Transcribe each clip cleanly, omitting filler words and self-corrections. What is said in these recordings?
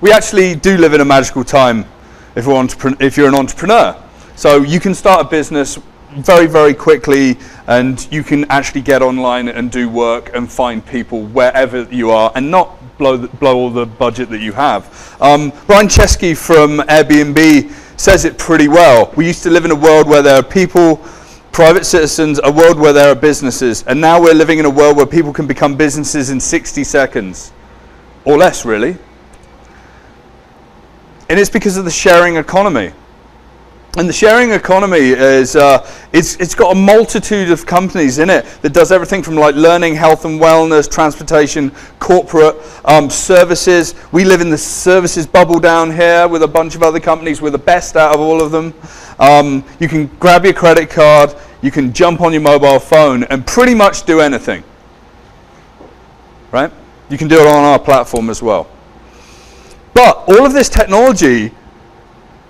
We actually do live in a magical time if you're an entrepreneur. So you can start a business very, very quickly, and you can actually get online and do work and find people wherever you are and not blow all the budget that you have. Brian Chesky from Airbnb says it pretty well. We used to live in a world where there are people, private citizens, a world where there are businesses, and now we're living in a world where people can become businesses in 60 seconds, or less really. And it's because of the sharing economy. And the sharing economy is, it's got a multitude of companies in it that does everything from like learning, health and wellness, transportation, corporate, services. We live in the services bubble down here with a bunch of other companies. We're the best out of all of them. You can grab your credit card, you can jump on your mobile phone and pretty much do anything, right? You can do it on our platform as well. But all of this technology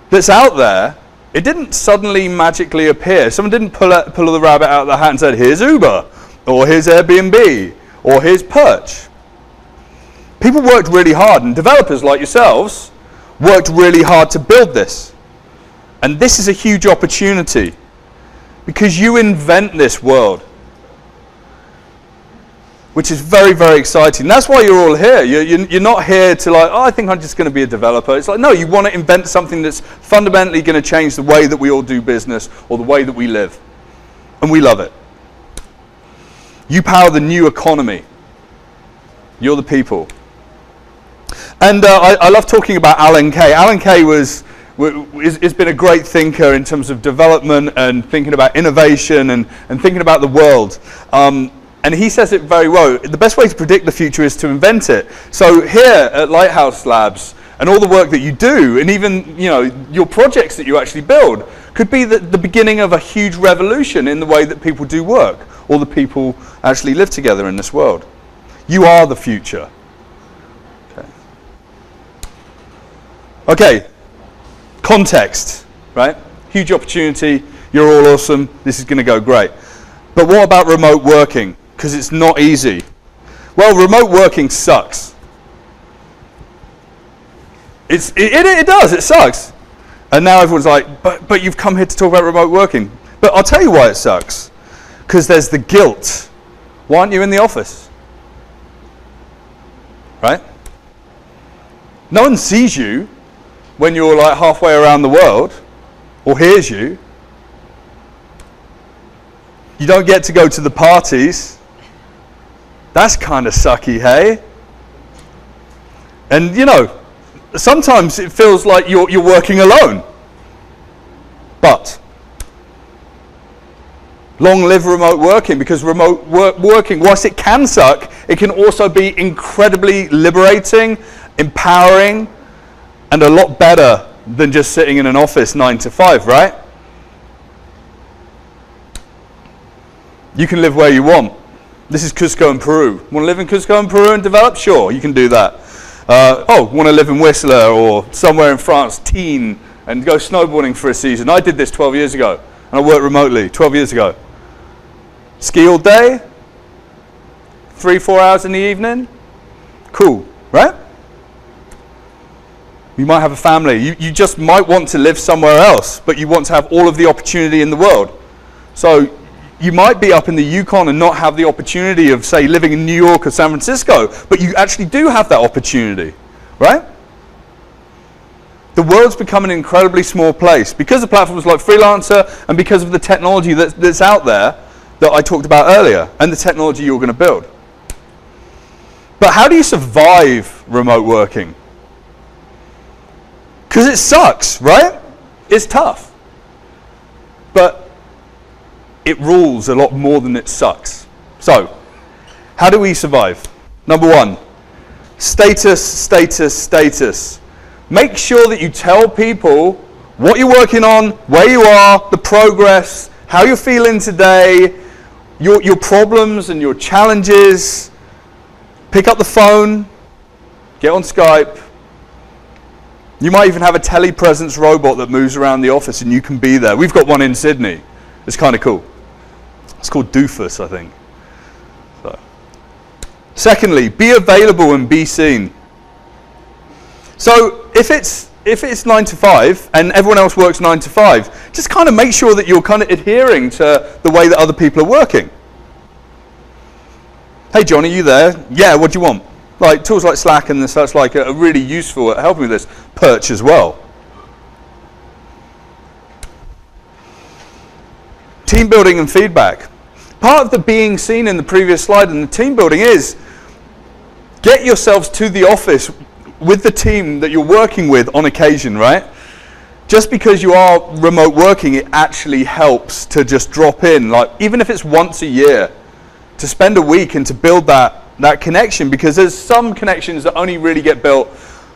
that's out there, it didn't suddenly magically appear. Someone didn't pull the rabbit out of the hat and said, here's Uber, or here's Airbnb, or here's Perch. People worked really hard, and developers like yourselves worked really hard to build this. And this is a huge opportunity, because you invent this world, which is very, very exciting. That's why you're all here. You're not here to like, oh, I think I'm just going to be a developer. It's like, no, you want to invent something that's fundamentally going to change the way that we all do business or the way that we live. And we love it. You power the new economy. You're the people. And I love talking about Alan Kay. Alan Kay has been a great thinker in terms of development and thinking about innovation and thinking about the world. And he says it very well. The best way to predict the future is to invent it. So here at Lighthouse Labs, and all the work that you do, and even your projects that you actually build, could be the beginning of a huge revolution in the way that people do work, or the people actually live together in this world. You are the future. Okay. Context, right? Huge opportunity. You're all awesome. This is going to go great. But what about remote working? Because it's not easy. Well, remote working sucks. It does, it sucks. And now everyone's like, but you've come here to talk about remote working. But I'll tell you why it sucks. Because there's the guilt. Why aren't you in the office? Right? No one sees you when you're like halfway around the world, or hears you. You don't get to go to the parties. That's kind of sucky, hey? And sometimes it feels like you're working alone. But long live remote working, because remote working, whilst it can suck, it can also be incredibly liberating, empowering, and a lot better than just sitting in an office 9 to 5, right? You can live where you want. This is Cusco in Peru. Want to live in Cusco in Peru and develop? Sure, you can do that. Want to live in Whistler or somewhere in France, Teen, and go snowboarding for a season. I did this 12 years ago, and I worked remotely 12 years ago. Ski all day, 3-4 hours in the evening. Cool, right? You might have a family. You just might want to live somewhere else, but you want to have all of the opportunity in the world. So you might be up in the Yukon and not have the opportunity of, say, living in New York or San Francisco, but you actually do have that opportunity, right? The world's become an incredibly small place because of platforms like Freelancer and because of the technology that's out there that I talked about earlier, and the technology you're going to build. But how do you survive remote working? Because it sucks, right? It's tough. But it rules a lot more than it sucks. So, how do we survive? Number one, status, status, status. Make sure that you tell people what you're working on, where you are, the progress, how you're feeling today, your problems and your challenges. Pick up the phone, get on Skype. You might even have a telepresence robot that moves around the office and you can be there. We've got one in Sydney. It's kind of cool. It's called Doofus, I think. So. Secondly, be available and be seen. So if it's 9 to 5 and everyone else works 9 to 5, just kind of make sure that you're kind of adhering to the way that other people are working. Hey John, are you there? Yeah, what do you want? Like tools like Slack and such like are really useful at helping with this. Perch as well. Team building and feedback. Part of the being seen in the previous slide and the team building is get yourselves to the office with the team that you're working with on occasion, right? Just because you are remote working, it actually helps to just drop in, like even if it's once a year, to spend a week and to build that connection, because there's some connections that only really get built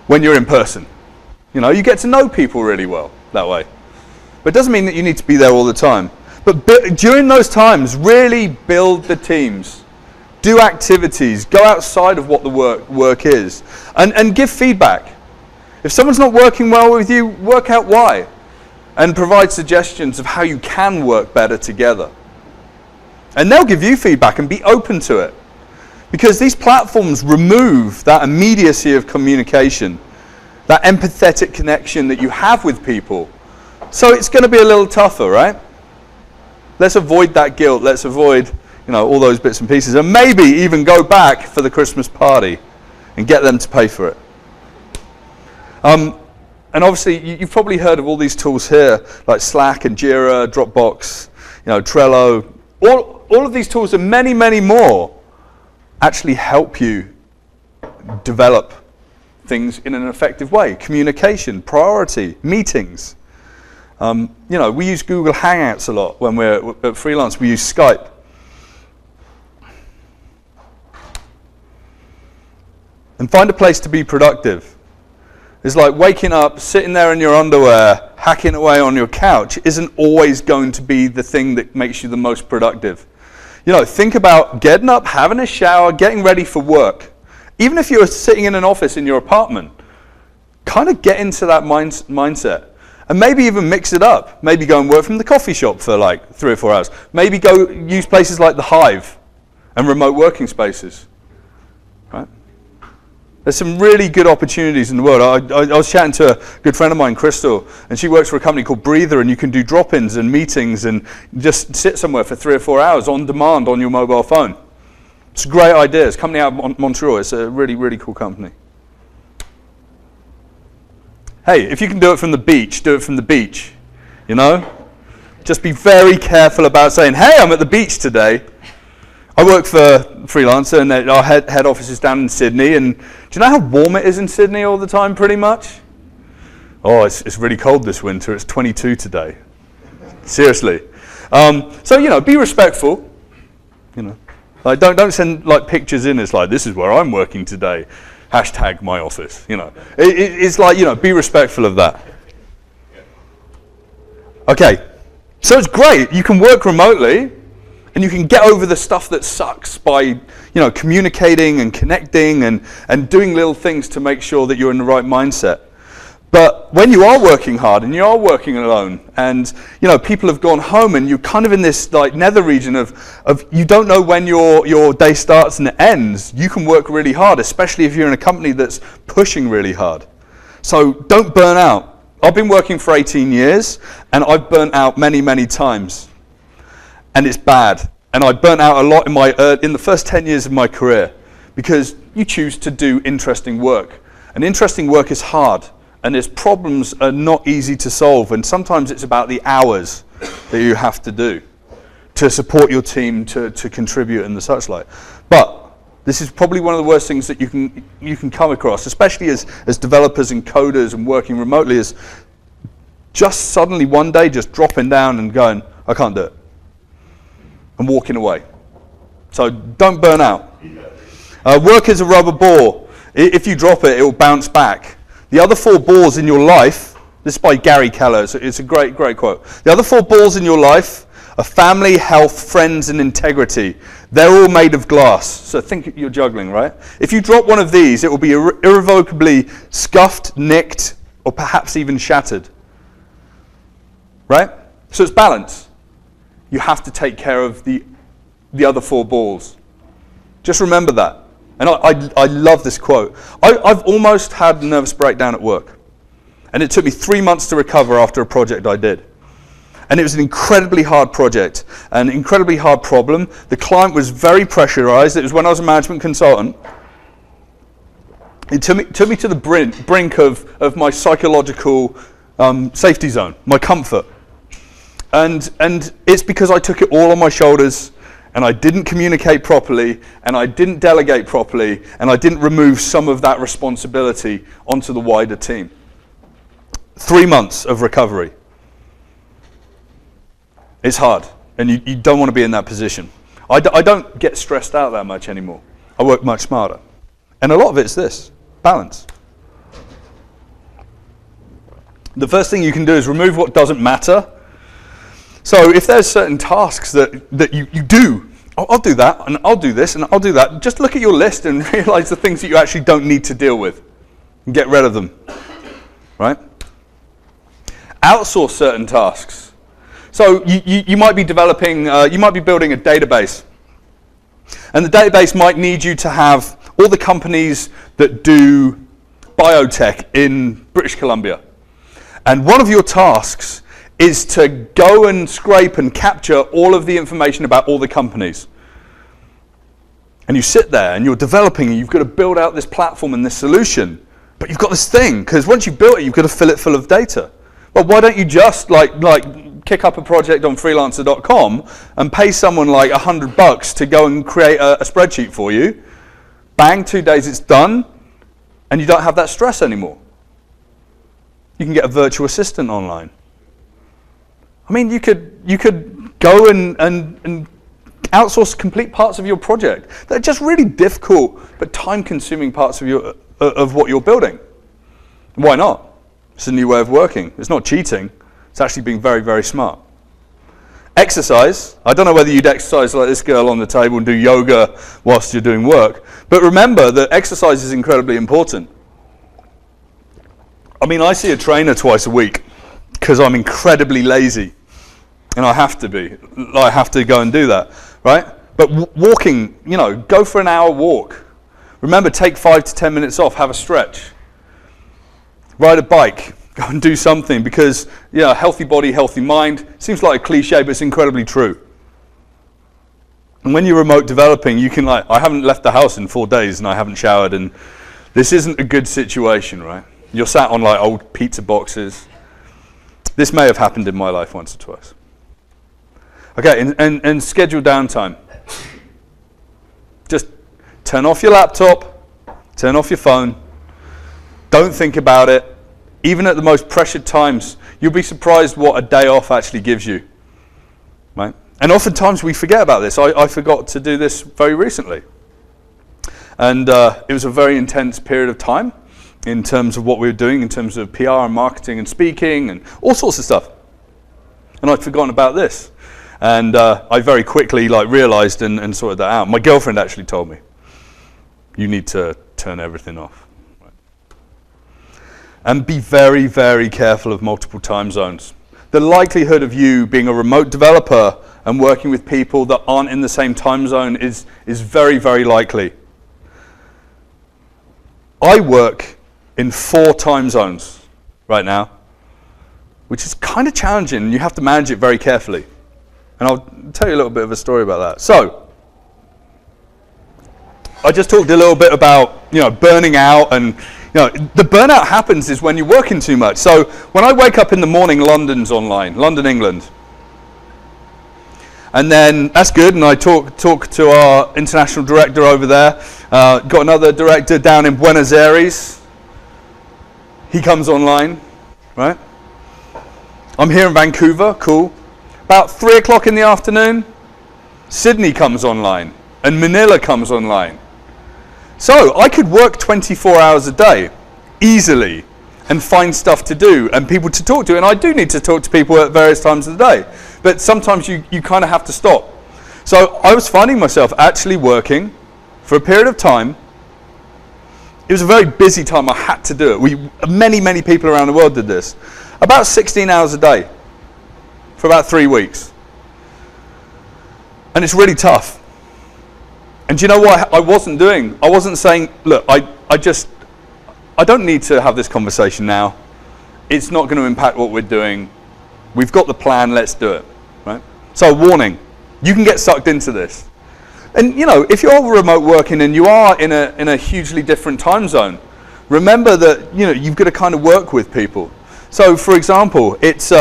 when you're in person. You know, you get to know people really well that way. But it doesn't mean that you need to be there all the time. But during those times, really build the teams. Do activities, go outside of what the work is, and give feedback. If someone's not working well with you, work out why, and provide suggestions of how you can work better together. And they'll give you feedback and be open to it. Because these platforms remove that immediacy of communication, that empathetic connection that you have with people. So it's going to be a little tougher, right? Let's avoid that guilt. Let's avoid, you know, all those bits and pieces. And maybe even go back for the Christmas party and get them to pay for it. And obviously, you've probably heard of all these tools here, like Slack and Jira, Dropbox, you know, Trello. All of these tools and many, many more actually help you develop things in an effective way. Communication, priority, meetings. You know, we use Google Hangouts a lot when we're at freelance. We use Skype. And find a place to be productive. It's like waking up, sitting there in your underwear, hacking away on your couch isn't always going to be the thing that makes you the most productive. You know, think about getting up, having a shower, getting ready for work. Even if you're sitting in an office in your apartment, kind of get into that mindset. And maybe even mix it up. Maybe go and work from the coffee shop for like 3 or 4 hours. Maybe go use places like the Hive and remote working spaces. Right? There's some really good opportunities in the world. I was chatting to a good friend of mine, Crystal, and she works for a company called Breather, and you can do drop-ins and meetings and just sit somewhere for 3 or 4 hours on demand on your mobile phone. It's a great idea. It's a company out of Montreal. It's a really, really cool company. Hey, if you can do it from the beach, do it from the beach, you know? Just be very careful about saying, hey, I'm at the beach today. I work for Freelancer, and our head office is down in Sydney, and do you know how warm it is in Sydney all the time, pretty much? Oh, it's really cold this winter. It's 22 today. Seriously. So, you know, be respectful, you know. Like, don't send, like, pictures in. It's like, this is where I'm working today. Hashtag my office, you know. It's like, you know, be respectful of that. Okay, so it's great. You can work remotely, and you can get over the stuff that sucks by, you know, communicating and connecting and doing little things to make sure that you're in the right mindset. But when you are working hard and you are working alone, and you know people have gone home, and you're kind of in this like nether region of you don't know when your day starts and it ends, you can work really hard, especially if you're in a company that's pushing really hard. So don't burn out. I've been working for 18 years, and I've burnt out many, many times, and it's bad. And I burnt out a lot in the first 10 years of my career, because you choose to do interesting work, and interesting work is hard. And its problems are not easy to solve, and sometimes it's about the hours that you have to do to support your team, to contribute and the such like. But this is probably one of the worst things that you can come across, especially as developers and coders and working remotely, is just suddenly one day just dropping down and going, I can't do it, and walking away. So don't burn out. Work is a rubber ball. If you drop it, it will bounce back. The other 4 balls in your life, this is by Gary Keller, it's a great, great quote. The other 4 balls in your life are family, health, friends, and integrity. They're all made of glass. So think you're juggling, right? If you drop one of these, it will be irrevocably scuffed, nicked, or perhaps even shattered. Right? So it's balance. You have to take care of the other 4 balls. Just remember that. And I love this quote. I've almost had a nervous breakdown at work. And it took me 3 months to recover after a project I did. And it was an incredibly hard project, an incredibly hard problem. The client was very pressurized. It was when I was a management consultant. It took me to the brink of my psychological safety zone, my comfort. And it's because I took it all on my shoulders, and I didn't communicate properly, and I didn't delegate properly, and I didn't remove some of that responsibility onto the wider team. 3 months of recovery. It's hard, and you don't want to be in that position. I don't get stressed out that much anymore. I work much smarter. And a lot of it's this, balance. The first thing you can do is remove what doesn't matter. So if there's certain tasks that you do, I'll do that, and I'll do this, and I'll do that. Just look at your list and realize the things that you actually don't need to deal with, and get rid of them, right? Outsource certain tasks. So you might be developing, you might be building a database, and the database might need you to have all the companies that do biotech in British Columbia. And one of your tasks is to go and scrape and capture all of the information about all the companies. And you sit there and you're developing, and you've got to build out this platform and this solution. But you've got this thing, because once you've built it, you've got to fill it full of data. Well, why don't you just like kick up a project on Freelancercom and pay someone like $100 to go and create a spreadsheet for you? Bang, 2 days it's done, and you don't have that stress anymore. You can get a virtual assistant online. I mean, you could go and outsource complete parts of your project. They're just really difficult but time-consuming parts of what you're building. Why not? It's a new way of working. It's not cheating. It's actually being very, very smart. Exercise. I don't know whether you'd exercise like this girl on the table and do yoga whilst you're doing work, but remember that exercise is incredibly important. I mean, I see a trainer twice a week because I'm incredibly lazy, and I have to be. I have to go and do that, right? But walking, go for an hour walk. Remember, take 5 to 10 minutes off, have a stretch. Ride a bike, go and do something, because healthy body, healthy mind. Seems like a cliche, but it's incredibly true. And when you're remote developing, you can I haven't left the house in 4 days and I haven't showered, and this isn't a good situation, right? You're sat on like old pizza boxes. This may have happened in my life once or twice. Okay, and schedule downtime. Just turn off your laptop, turn off your phone. Don't think about it. Even at the most pressured times, you'll be surprised what a day off actually gives you, right? And oftentimes we forget about this. I forgot to do this very recently. And it was a very intense period of time in terms of what we were doing, in terms of PR and marketing and speaking and all sorts of stuff. And I'd forgotten about this. And I very quickly realized and sorted that out. My girlfriend actually told me, you need to turn everything off. Right? And be very, very careful of multiple time zones. The likelihood of you being a remote developer and working with people that aren't in the same time zone is very, very likely. I work in 4 time zones right now, which is kind of challenging, and you have to manage it very carefully. And I'll tell you a little bit of a story about that. So, I just talked a little bit about, burning out, and the burnout happens is when you're working too much. So, when I wake up in the morning, London's online, London, England. And then that's good, and I talk to our international director over there. Got another director down in Buenos Aires. He comes online, right? I'm here in Vancouver, cool. About 3 o'clock in the afternoon, Sydney comes online, and Manila comes online. So I could work 24 hours a day, easily, and find stuff to do, and people to talk to, and I do need to talk to people at various times of the day. But sometimes you kind of have to stop. So I was finding myself actually working for a period of time. It was a very busy time, I had to do it. Many people around the world did this. About 16 hours a day. For about 3 weeks. And it's really tough. And do you know what I wasn't doing? I wasn't saying, look, I don't need to have this conversation now. It's not going to impact what we're doing. We've got the plan, let's do it, right? So warning, you can get sucked into this. And you know, if you're remote working and you are in a hugely different time zone, remember that, you know, you've got to kind of work with people. So for example, it's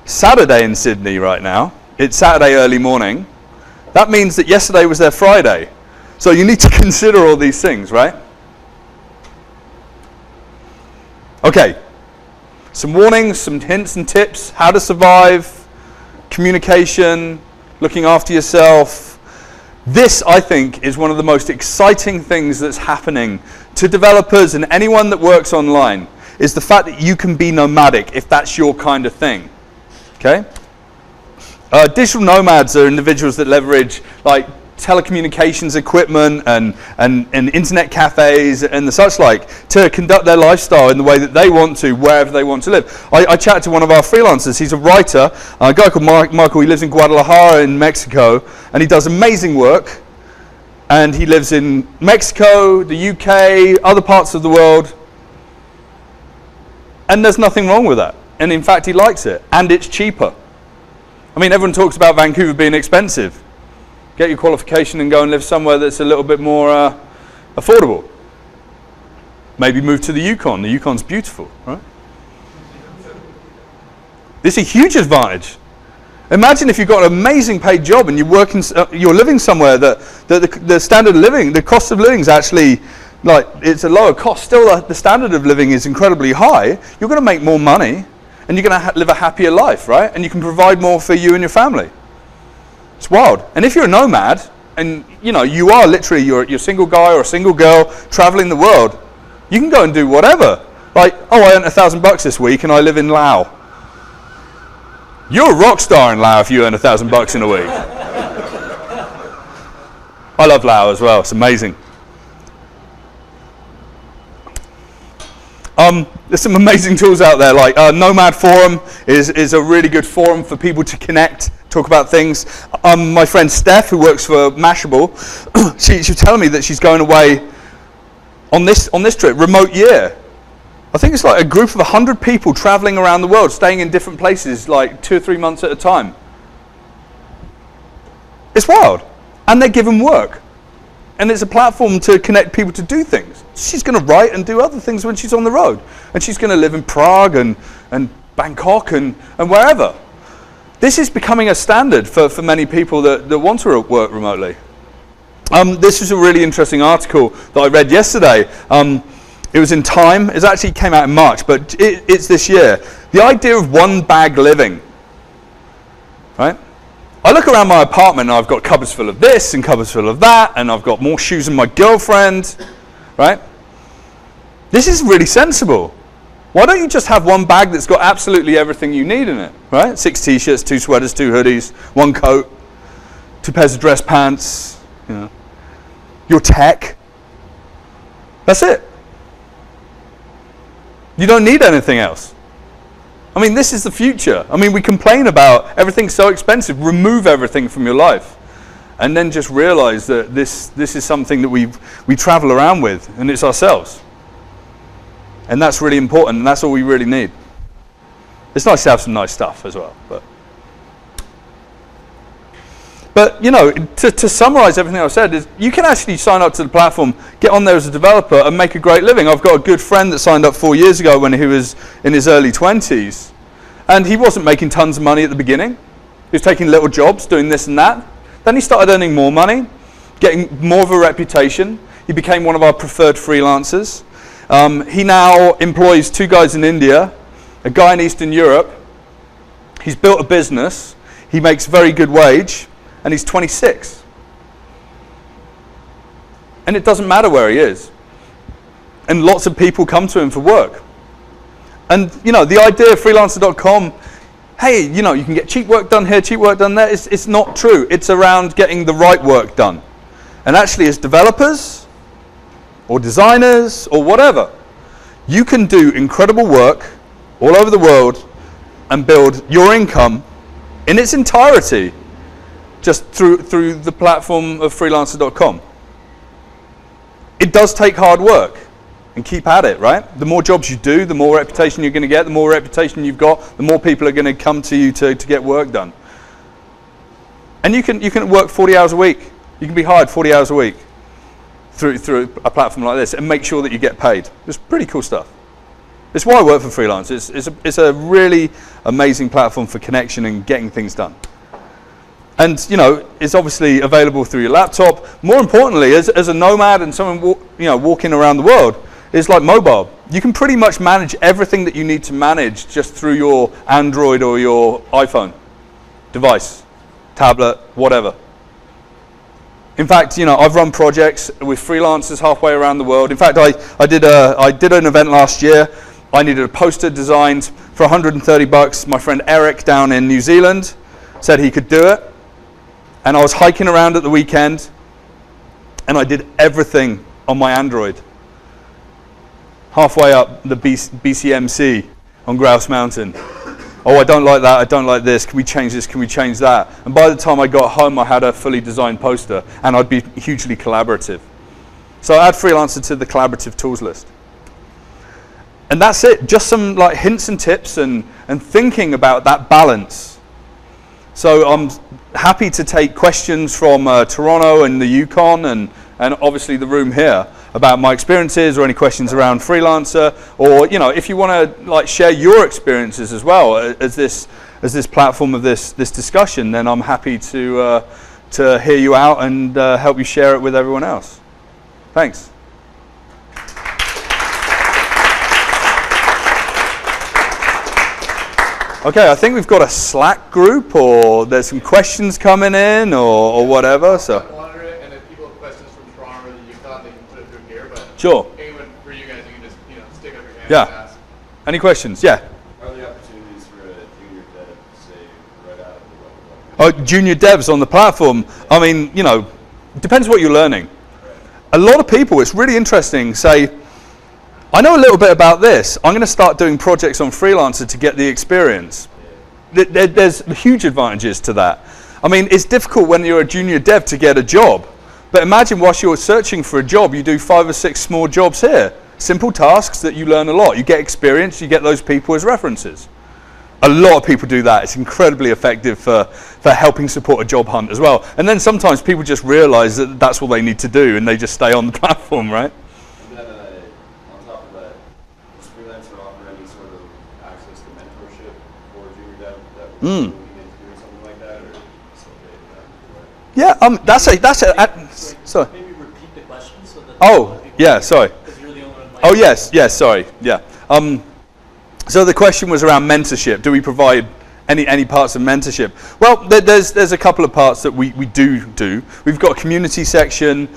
Saturday in Sydney right now. It's Saturday early morning. That means that yesterday was their Friday. So you need to consider all these things, right? Okay, some warnings, some hints and tips, how to survive, communication, looking after yourself. This, I think, is one of the most exciting things that's happening to developers and anyone that works online, is the fact that you can be nomadic if that's your kind of thing, okay? Digital nomads are individuals that leverage like telecommunications equipment and internet cafes and the such like to conduct their lifestyle in the way that they want to, wherever they want to live. I chatted to one of our freelancers. He's a writer, a guy called Michael. He lives in Guadalajara in Mexico, and he does amazing work. And he lives in Mexico, the UK, other parts of the world. And there's nothing wrong with that. And in fact, he likes it. And it's cheaper. I mean, everyone talks about Vancouver being expensive. Get your qualification and go and live somewhere that's a little bit more affordable. Maybe move to the Yukon. The Yukon's beautiful, right? This is a huge advantage. Imagine if you've got an amazing paid job and you're living somewhere that the standard of living, the cost of living is actually, like, it's a lower cost. Still, the standard of living is incredibly high. You're going to make more money and you're going to live a happier life, right? And you can provide more for you and your family. It's wild. And if you're a nomad, and you know, you are literally, you're a single guy or a single girl traveling the world, you can go and do whatever. Like, oh, I earned $1,000 this week and I live in Laos. You're a rock star in Laos if you earn $1,000 in a week. I love Laos as well. It's amazing. There's some amazing tools out there, like Nomad Forum is a really good forum for people to connect, talk about things. My friend Steph, who works for Mashable, she was telling me that she's going away on this trip, remote year. I think it's like a group of 100 people traveling around the world, staying in different places, like 2 or 3 months at a time. It's wild. And they're given work. And it's a platform to connect people to do things. She's going to write and do other things when she's on the road. And she's going to live in Prague and Bangkok and wherever. This is becoming a standard for many people that want to work remotely. This is a really interesting article that I read yesterday. It was in Time. It actually came out in March, but it's this year. The idea of one bag living, right? I look around my apartment and I've got cupboards full of this and cupboards full of that, and I've got more shoes than my girlfriend, right? This is really sensible. Why don't you just have one bag that's got absolutely everything you need in it, right? 6 t-shirts, 2 sweaters, 2 hoodies, 1 coat, 2 pairs of dress pants, you know, your tech. That's it. You don't need anything else. I mean, this is the future. I mean, we complain about everything's so expensive. Remove everything from your life. And then just realize that this is something that we travel around with, and it's ourselves. And that's really important, and that's all we really need. It's nice to have some nice stuff as well. But you know, to summarize everything I've said, is you can actually sign up to the platform, get on there as a developer, and make a great living. I've got a good friend that signed up 4 years ago when he was in his early 20s. And he wasn't making tons of money at the beginning. He was taking little jobs, doing this and that. Then he started earning more money, getting more of a reputation. He became one of our preferred freelancers. He now employs 2 guys in India, a guy in Eastern Europe. He's built a business. He makes very good wage. And he's 26. And it doesn't matter where he is. And lots of people come to him for work. And you know, the idea of Freelancer.com, hey, you know, you can get cheap work done here, cheap work done there, it's not true. It's around getting the right work done. And actually, as developers, or designers, or whatever, you can do incredible work all over the world and build your income in its entirety just through the platform of Freelancer.com. does take hard work, and keep at it, right? The more jobs you do, the more reputation you're going to get. The more reputation you've got, the more people are going to come to you to get work done. And you can work 40 hours a week. You can be hired 40 hours a week through a platform like this and make sure that you get paid. It's pretty cool stuff. It's why I work for Freelance. It's a really amazing platform for connection and getting things done. And it's obviously available through your laptop. More importantly, as a nomad and someone walking around the world, it's like mobile. You can pretty much manage everything that you need to manage just through your Android or your iPhone device, tablet, whatever. In fact, I've run projects with freelancers halfway around the world. In fact, I did an event last year. I needed a poster designed for $130. My friend Eric down in New Zealand said he could do it. And I was hiking around at the weekend, and I did everything on my Android. Halfway up the BCMC on Grouse Mountain. Oh, I don't like that, I don't like this, can we change this, can we change that? And by the time I got home, I had a fully designed poster, and I'd be hugely collaborative. So I add Freelancer to the collaborative tools list. And that's it, just some hints and tips and thinking about that balance. So I'm happy to take questions from Toronto and the Yukon and obviously the room here about my experiences or any questions around Freelancer, or if you want to share your experiences as well as this platform of this discussion, then I'm happy to hear you out and help you share it with everyone else. Thanks. Okay, I think we've got a Slack group, or there's some questions coming in, or whatever. So. Monitor it, and if people have questions from Toronto or the Yukon, they can put it through here. But sure. Anyone for you guys, you can just stick up your hand yeah. and ask. Any questions? Yeah. Are there opportunities for a junior dev, say, right out of the web? Oh, junior devs on the platform. I mean, it depends what you're learning. A lot of people, it's really interesting, say, I know a little bit about this. I'm going to start doing projects on Freelancer to get the experience. There's huge advantages to that. I mean, it's difficult when you're a junior dev to get a job. But imagine whilst you're searching for a job, you do 5 or 6 small jobs here. Simple tasks that you learn a lot. You get experience, you get those people as references. A lot of people do that. It's incredibly effective for helping support a job hunt as well. And then sometimes people just realize that that's what they need to do and they just stay on the platform, right? Yeah, that's sorry. Maybe repeat the question so that. Oh, yeah, sorry. You're the only one. Oh, yes, sorry, yeah. So the question was around mentorship. Do we provide any parts of mentorship? Well, there's a couple of parts that we do. We've got a community section.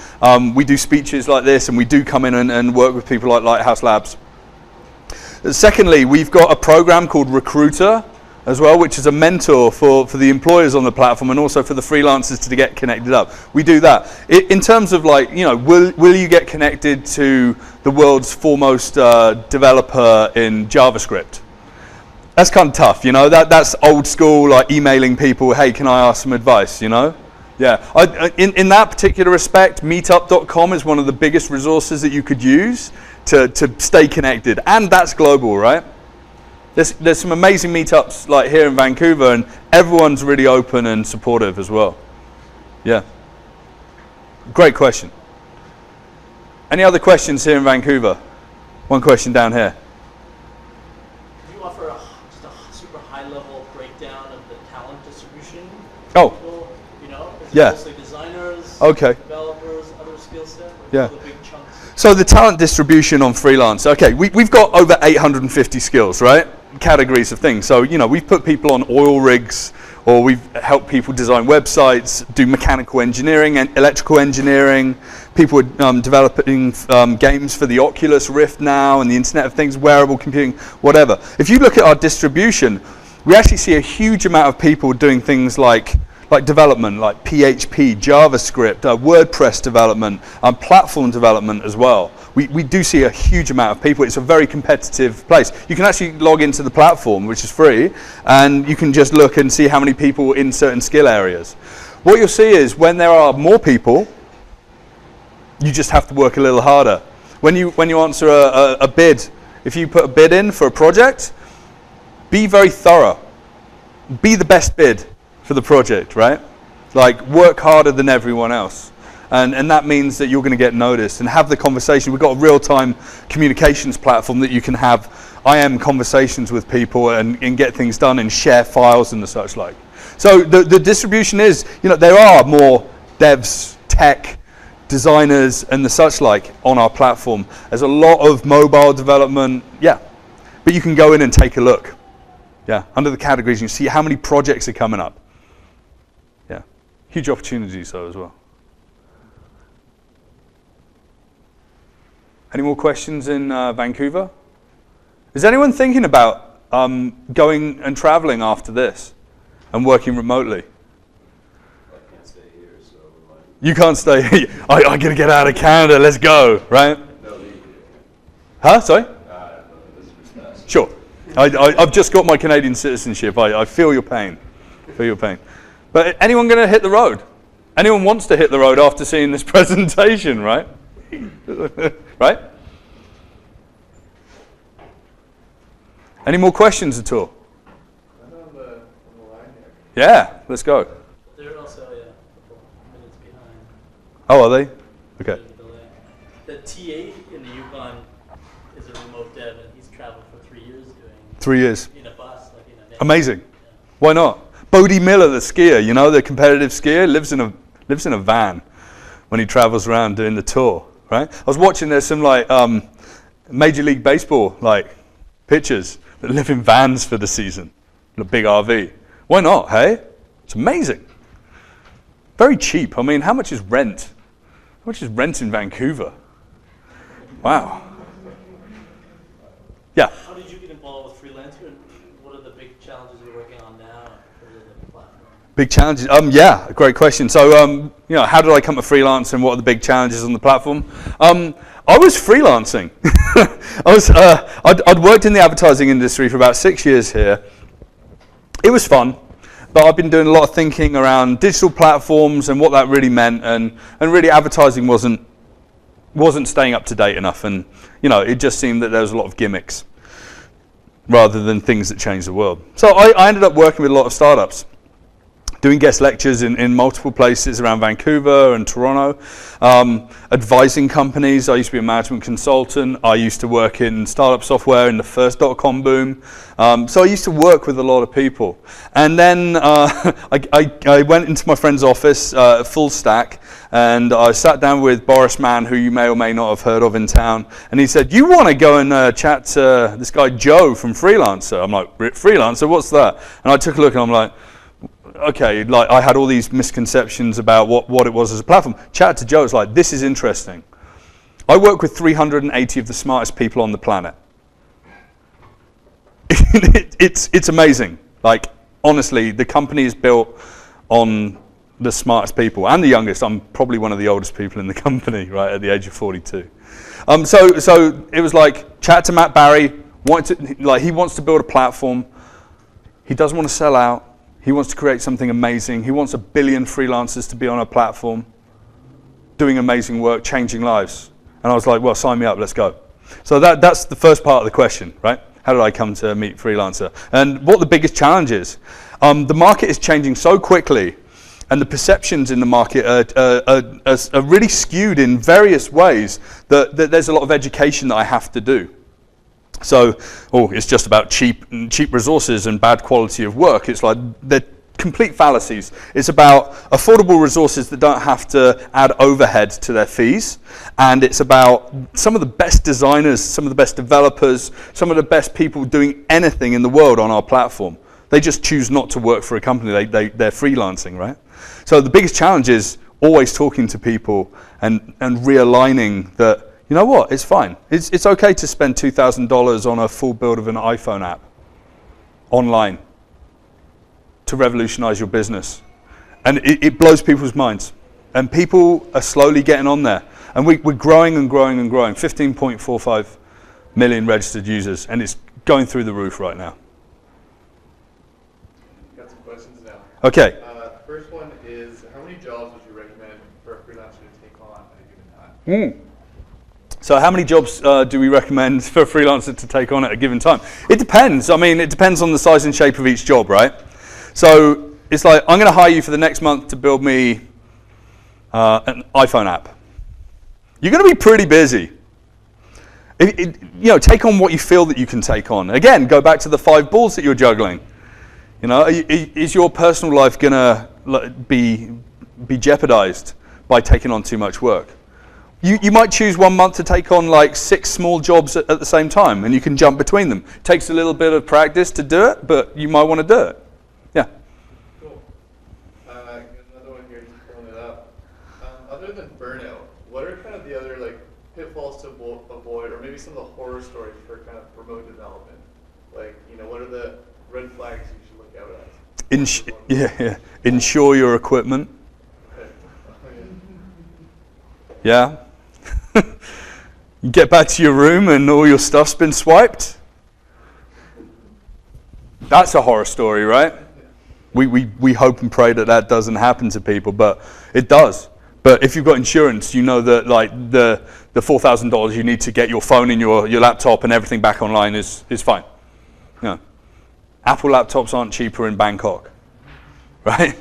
We do speeches like this, and we do come in and work with people like Lighthouse Labs. Secondly, we've got a program called Recruiter as well, which is a mentor for the employers on the platform and also for the freelancers to get connected up. We do that. In terms of will you get connected to the world's foremost developer in JavaScript? That's kind of tough, that's old school, emailing people, hey, can I ask some advice, Yeah, in that particular respect, meetup.com is one of the biggest resources that you could use to stay connected, and that's global, right? There's some amazing meetups like here in Vancouver, and everyone's really open and supportive as well. Yeah. Great question. Any other questions here in Vancouver? One question down here. Do you offer just a super high-level breakdown of the talent distribution? Oh. People, is it yeah. mostly designers, okay. developers, other skill set? Yeah. The big chunks? So the talent distribution on freelance. Okay, we've got over 850 skills, right? Categories of things. So, we've put people on oil rigs, or we've helped people design websites, do mechanical engineering and electrical engineering. People are developing games for the Oculus Rift now and the Internet of Things, wearable computing, whatever. If you look at our distribution, we actually see a huge amount of people doing things like development, like PHP, JavaScript, WordPress development, platform development as well. We do see a huge amount of people. It's a very competitive place. You can actually log into the platform, which is free, and you can just look and see how many people in certain skill areas. What you'll see is when there are more people, You just have to work a little harder. When you answer a bid, if you put a bid in for a project, be very thorough. Be the best bid for the project, right? Like, work harder than everyone else. And that means that you're going to get noticed and have the conversation. We've got a real-time communications platform that you can have IM conversations with people and get things done and share files and the such like. So the distribution is, there are more devs, tech, designers and the such like on our platform. There's a lot of mobile development, yeah. But you can go in and take a look. Yeah, under the categories, you see how many projects are coming up. Yeah, huge opportunities though as well. Any more questions in Vancouver? Is anyone thinking about going and traveling after this and working remotely? I can't stay here, so we might. You can't stay here. I gotta get out of Canada, let's go, right? No, leave. Huh, sorry? No, this is fast. Sure. I've just got my Canadian citizenship. I feel your pain. Feel your pain. But anyone going to hit the road? Anyone wants to hit the road after seeing this presentation, right? Right? Any more questions at all? I'm on the line here. Yeah, let's go. They're also a couple minutes behind. Oh, are they? Okay. The TA in the Yukon is a remote dev, and he's traveled for 3 years doing 3 years. in a bus, like in a net. Amazing. Why not? Bodie Miller, the skier, the competitive skier, lives in a van when he travels around doing the tour, right? I was watching, there's some Major League Baseball pictures that live in vans for the season, in a big RV. Why not, hey? It's amazing. Very cheap. I mean, how much is rent? How much is rent in Vancouver? Wow. Yeah. How did you get involved with Freelancer, and what are the big challenges you're working on now for the platform? Big challenges? Yeah, great question. So, how did I come to freelance and what are the big challenges on the platform? I was freelancing. I'd worked in the advertising industry for about 6 years here. It was fun, but I've been doing a lot of thinking around digital platforms and what that really meant, and really advertising wasn't staying up to date enough, and it just seemed that there was a lot of gimmicks rather than things that change the world. So I ended up working with a lot of startups, doing guest lectures in multiple places around Vancouver and Toronto, advising companies. I used to be a management consultant. I used to work in startup software in the first .com boom. So I used to work with a lot of people. And then I went into my friend's office, full stack, and I sat down with Boris Mann, who you may or may not have heard of in town, and he said, you want to go and chat to this guy Joe from Freelancer? I'm like, Freelancer, what's that? And I took a look and I'm like, okay, I had all these misconceptions about what it was as a platform. Chat to Joe, it's like, this is interesting. I work with 380 of the smartest people on the planet. It's amazing. Honestly, the company is built on the smartest people and the youngest. I'm probably one of the oldest people in the company, right, at the age of 42. So it was like, chat to Matt Barry. He wants to build a platform. He doesn't want to sell out. He wants to create something amazing. He wants 1 billion freelancers to be on a platform, doing amazing work, changing lives. And I was like, well, sign me up, let's go. So that's the first part of the question, right? How did I come to meet Freelancer? And what the biggest challenge is? The market is changing so quickly, and the perceptions in the market are really skewed in various ways that there's a lot of education that I have to do. So, it's just about cheap resources and bad quality of work. It's like they're complete fallacies. It's about affordable resources that don't have to add overhead to their fees. And it's about some of the best designers, some of the best developers, some of the best people doing anything in the world on our platform. They just choose not to work for a company. They're freelancing, right? So the biggest challenge is always talking to people and realigning that, you know what, it's fine. It's okay to spend $2,000 on a full build of an iPhone app online to revolutionize your business. And it blows people's minds. And people are slowly getting on there. And we're growing and growing and growing. 15.45 million registered users, and it's going through the roof right now. Got some questions now. Okay. First one is, how many jobs would you recommend for a freelancer to take on at a given time? So how many jobs do we recommend for a freelancer to take on at a given time? It depends. I mean, it depends on the size and shape of each job, right? So it's like, I'm going to hire you for the next month to build me an iPhone app. You're going to be pretty busy. Take on what you feel that you can take on. Again, go back to the 5 balls that you're juggling. Is your personal life going to be jeopardized by taking on too much work? You might choose one month to take on like 6 small jobs at the same time, and you can jump between them. It takes a little bit of practice to do it, but you might want to do it. Yeah. Cool. Another one here, just pulling it up. Other than burnout, what are kind of the other like pitfalls to avoid, or maybe some of the horror stories for kind of remote development? Like, what are the red flags you should look out at? Insure your equipment. Yeah. You get back to your room and all your stuff's been swiped. That's a horror story, right? We hope and pray that doesn't happen to people, but it does. But if you've got insurance, you know that like the $4,000 you need to get your phone and your laptop and everything back online is fine. Yeah. Apple laptops aren't cheaper in Bangkok, right?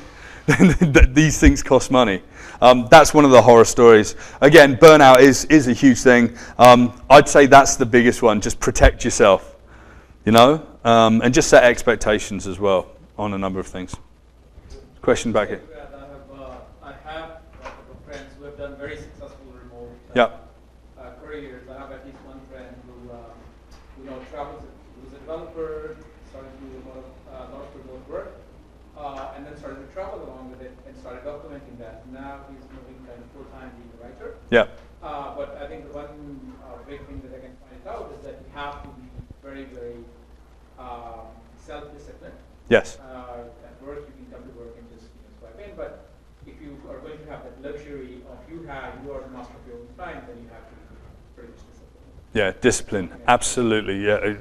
These things cost money. That's one of the horror stories. Again, burnout is a huge thing. I'd say that's the biggest one. Just protect yourself, and just set expectations as well on a number of things. Question back here. I have a couple of friends who have done very successful remote careers. I have at least one friend who travels, who's a developer, started to do a lot of remote work, and then started to travel along with it and started documenting that. Now he's moving kind of full-time being a writer. Yeah. But I think the one big thing that I can find out is that you have to be very, very self-disciplined. Yes. At work, you can come to work and just swipe in, but if you are going to have that luxury of you are the master of your own time, then you have to be pretty much disciplined. Yeah, discipline. Absolutely. Yeah.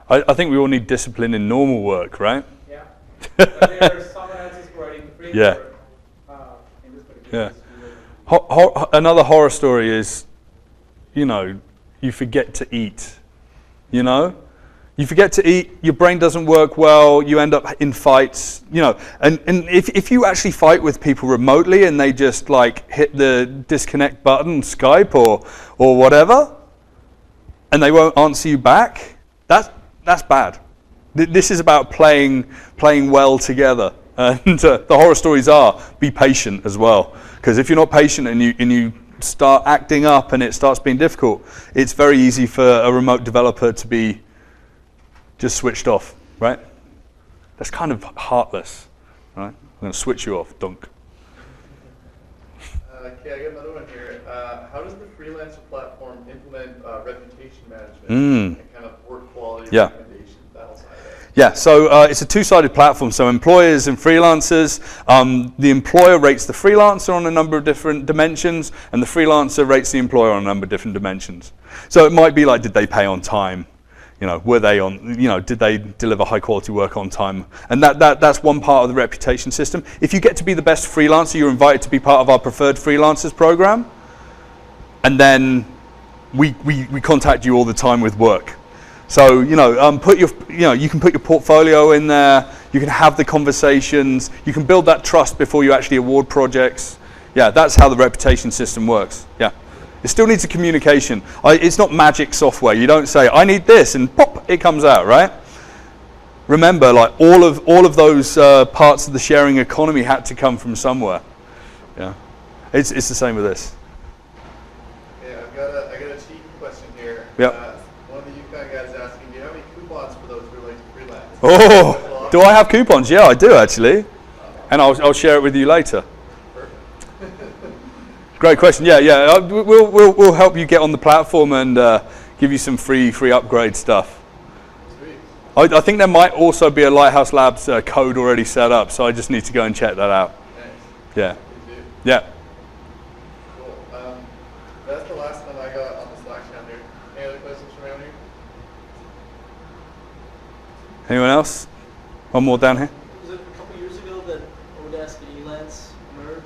I think we all need discipline in normal work, right? Yeah. But there are someone else is providing the framework in this particular case. Another horror story is, you forget to eat. You forget to eat, your brain doesn't work well, you end up in fights, and if you actually fight with people remotely and they just like hit the disconnect button, Skype or whatever, and they won't answer you back, that's bad. This is about playing well together. And the horror stories are, be patient as well. Because if you're not patient and you start acting up and it starts being difficult, it's very easy for a remote developer to be just switched off, right? That's kind of heartless, right? I'm going to switch you off, dunk. Okay, I got another one here. How does the Freelancer platform implement reputation management and kind of work quality recommendations, that side of it? Yeah, so it's a two-sided platform. So employers and freelancers, the employer rates the freelancer on a number of different dimensions, and the freelancer rates the employer on a number of different dimensions. So it might be like, did they pay on time? Were they on? Did they deliver high-quality work on time? And that's one part of the reputation system. If you get to be the best freelancer, you're invited to be part of our preferred freelancers program, and then we contact you all the time with work. So you can put your portfolio in there. You can have the conversations. You can build that trust before you actually award projects. Yeah, that's how the reputation system works. Yeah, it still needs a communication. It's not magic software. You don't say I need this and pop, it comes out, right? Remember, like all of those parts of the sharing economy had to come from somewhere. Yeah, it's the same with this. Okay, I got a cheeky question here. Yep. One of the UK guys asking, do you have any coupons for those who are like to freelance? Oh, do I have coupons? Yeah, I do actually, and I'll share it with you later. Great question. Yeah. We'll help you get on the platform and give you some free upgrade stuff. Sweet. I think there might also be a Lighthouse Labs code already set up, so I just need to go and check that out. Thanks. Yeah. Yeah. Cool. That's the last one I got on the Slack channel here. Any other questions from around here? Anyone else? One more down here. Was it a couple years ago that Odesk and Elance merged?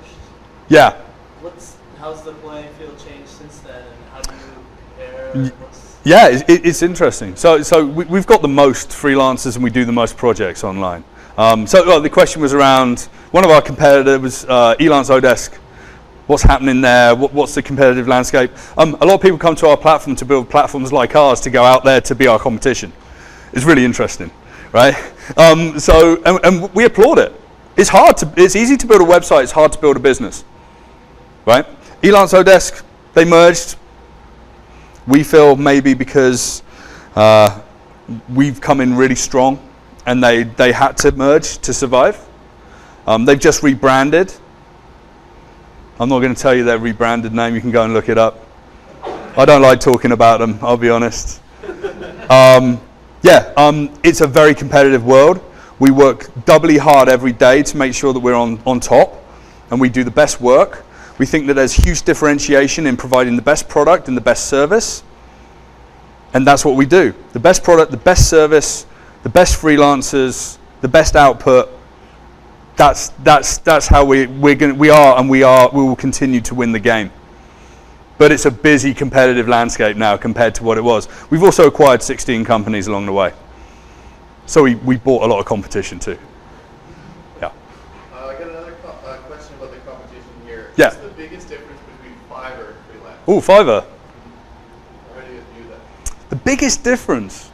Yeah. How's the playing field changed Yeah, it's interesting. So we've got the most freelancers and we do the most projects online. The question was around one of our competitors, Elance Odesk. What's happening there? What's the competitive landscape? A lot of people come to our platform to build platforms like ours to go out there to be our competition. It's really interesting, right? And we applaud it. It's easy to build a website. It's hard to build a business, right? Elance Odesk, they merged. We feel maybe because we've come in really strong and they had to merge to survive. They've just rebranded. I'm not going to tell you their rebranded name. You can go and look it up. I don't like talking about them, I'll be honest. It's a very competitive world. We work doubly hard every day to make sure that we're on top and we do the best work. We think that there's huge differentiation in providing the best product and the best service. And that's what we do. The best product, the best service, the best freelancers, the best output. That's how we will continue to win the game. But it's a busy competitive landscape now compared to what it was. We've also acquired 16 companies along the way. So we bought a lot of competition too. Yeah. I got another question about the competition here. Yeah. What's the biggest difference between Fiverr and Freelance? Oh, Fiverr. How do you do that? The biggest difference.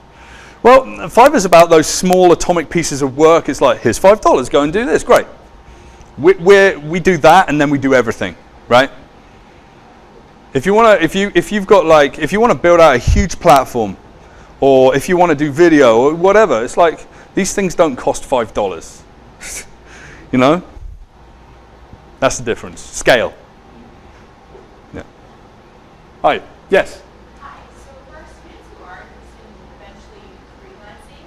Well, Fiverr's about those small atomic pieces of work. It's like, here's $5, go and do this. Great. We do that and then we do everything, right? If you want to build out a huge platform, or if you want to do video or whatever, it's like these things don't cost $5. You know? That's the difference. Scale. Yeah. Hi. Yes. Hi. So for students who are interested in eventually freelancing,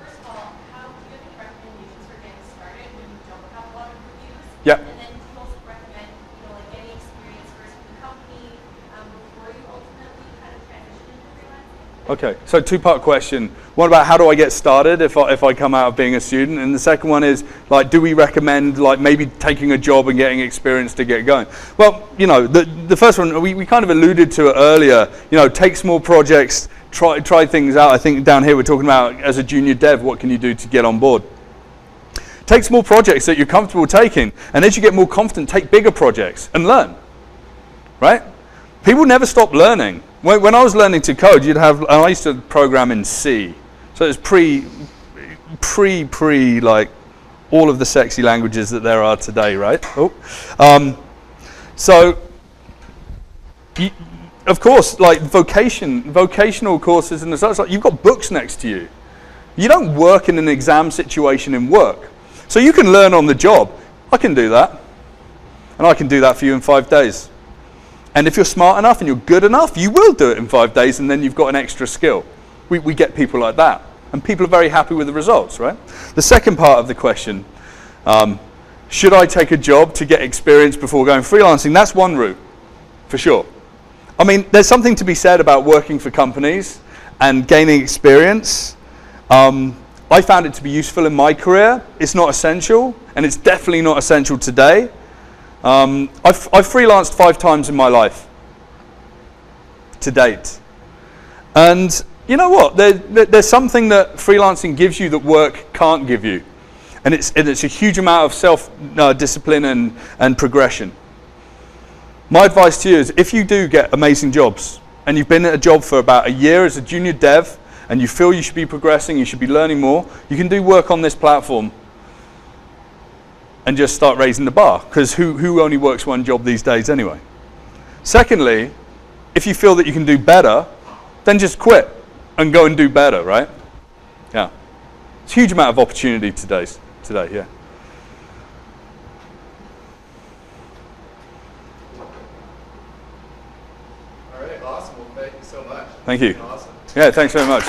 first of all, do you have any recommendations for getting started when you don't have a lot of reviews? Yeah. And then do you also recommend, getting experience first with the company before you ultimately kind of transition into freelancing? Okay, so two-part question. One about how do I get started if I come out of being a student, and the second one is like, do we recommend like maybe taking a job and getting experience to get going? Well, the first one we kind of alluded to it earlier. Take small projects, try things out. I think down here we're talking about as a junior dev, what can you do to get on board? Take small projects that you're comfortable taking, and as you get more confident, take bigger projects and learn. Right? People never stop learning. When I was learning to code, I used to program in C. So it's pre like all of the sexy languages that there are today, right? Of course, like vocational courses and such, like you've got books next to you. You don't work in an exam situation in work. So you can learn on the job. I can do that. And I can do that for you in 5 days. And if you're smart enough and you're good enough, you will do it in 5 days and then you've got an extra skill. We get people like that. And people are very happy with the results, right? The second part of the question, should I take a job to get experience before going freelancing? That's one route, for sure. I mean, there's something to be said about working for companies and gaining experience. I found it to be useful in my career. It's not essential, and it's definitely not essential today. I've freelanced 5 times in my life to date. And you know what? There's something that freelancing gives you that work can't give you. And it's a huge amount of self-discipline and progression. My advice to you is if you do get amazing jobs and you've been at a job for about a year as a junior dev and you feel you should be progressing, you should be learning more, you can do work on this platform and just start raising the bar, because who only works one job these days anyway? Secondly, if you feel that you can do better, then just quit and go and do better, right? Yeah. It's a huge amount of opportunity today, yeah. All right, awesome. Well, thank you so much. Thank you. Awesome. Yeah, thanks very much.